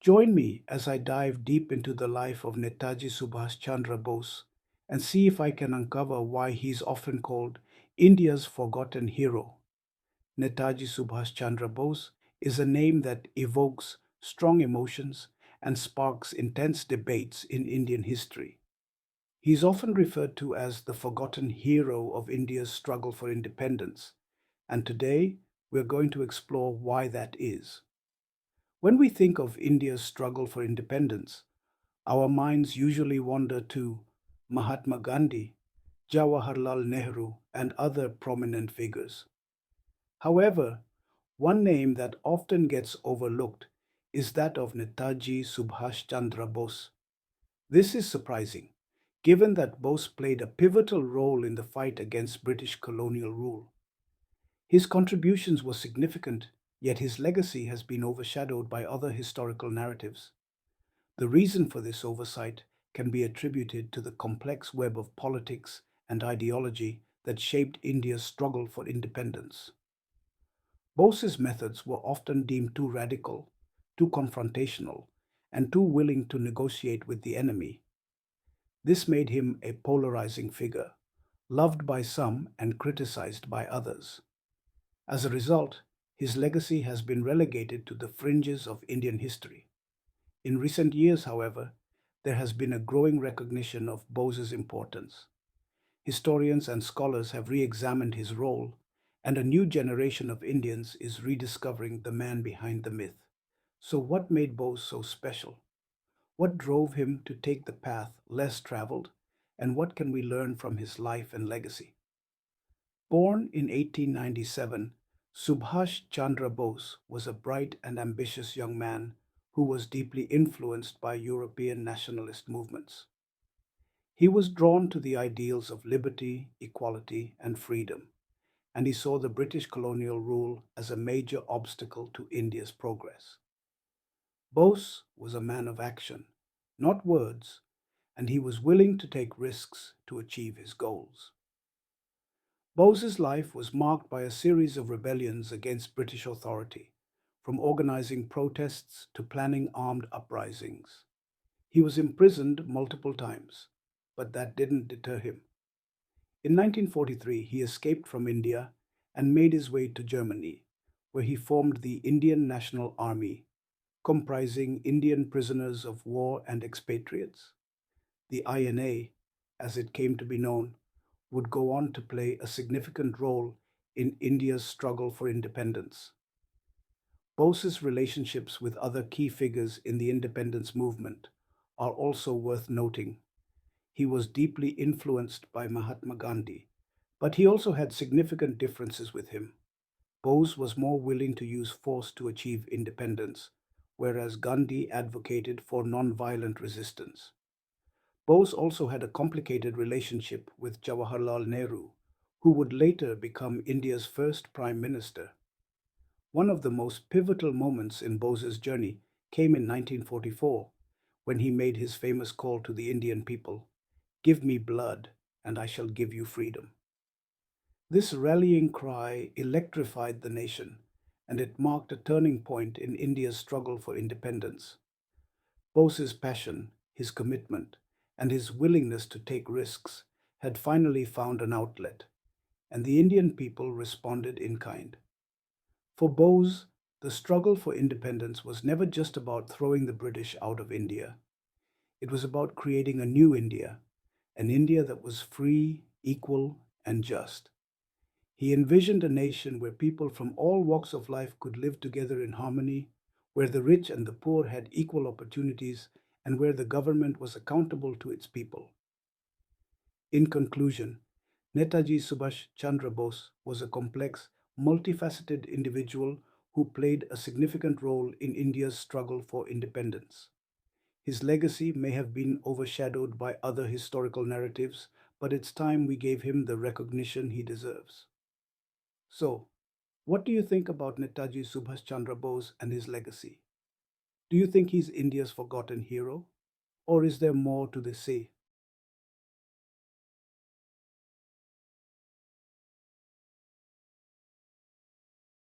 Join me as I dive deep into the life of Netaji Subhas Chandra Bose and see if I can uncover why he's often called India's forgotten hero. Netaji Subhas Chandra Bose is a name that evokes strong emotions and sparks intense debates in Indian history. He is often referred to as the forgotten hero of India's struggle for independence, and today we're going to explore why that is. When we think of India's struggle for independence, our minds usually wander to Mahatma Gandhi, Jawaharlal Nehru, and other prominent figures. However, one name that often gets overlooked is that of Netaji Subhas Chandra Bose. This is surprising, given that Bose played a pivotal role in the fight against British colonial rule. His contributions were significant, yet his legacy has been overshadowed by other historical narratives. The reason for this oversight can be attributed to the complex web of politics and ideology that shaped India's struggle for independence. Bose's methods were often deemed too radical, too confrontational, and too willing to negotiate with the enemy. This made him a polarizing figure, loved by some and criticized by others. As a result, his legacy has been relegated to the fringes of Indian history. In recent years, however, there has been a growing recognition of Bose's importance. Historians and scholars have re examined his role, and a new generation of Indians is rediscovering the man behind the myth. So, what made Bose so special? What drove him to take the path less traveled? And what can we learn from his life and legacy? Born in 1897, Subhash Chandra Bose was a bright and ambitious young man who was deeply influenced by European nationalist movements. He was drawn to the ideals of liberty, equality, and freedom, and he saw the British colonial rule as a major obstacle to India's progress. Bose was a man of action, not words, and he was willing to take risks to achieve his goals. Bose's life was marked by a series of rebellions against British authority, from organizing protests to planning armed uprisings. He was imprisoned multiple times, but that didn't deter him. In 1943, he escaped from India and made his way to Germany, where he formed the Indian National Army, comprising Indian prisoners of war and expatriates. The INA, as it came to be known, would go on to play a significant role in India's struggle for independence. Bose's relationships with other key figures in the independence movement are also worth noting. He was deeply influenced by Mahatma Gandhi, but he also had significant differences with him. Bose was more willing to use force to achieve independence, whereas Gandhi advocated for non-violent resistance. Bose also had a complicated relationship with Jawaharlal Nehru, who would later become India's first prime minister. One of the most pivotal moments in Bose's journey came in 1944 when he made his famous call to the Indian people: "Give me blood, and I shall give you freedom." This rallying cry electrified the nation, and it marked a turning point in India's struggle for independence. Bose's passion, his commitment, and his willingness to take risks had finally found an outlet, and the Indian people responded in kind. For Bose, the struggle for independence was never just about throwing the British out of India. It was about creating a new India, an India that was free, equal, and just. He envisioned a nation where people from all walks of life could live together in harmony, where the rich and the poor had equal opportunities, and where the government was accountable to its people. In conclusion, Netaji Subhash Chandra Bose was a complex, multifaceted individual who played a significant role in India's struggle for independence. His legacy may have been overshadowed by other historical narratives, but it's time we gave him the recognition he deserves. So, what do you think about Netaji Subhash Chandra Bose and his legacy? Do you think he's India's forgotten hero? Or is there more to this say?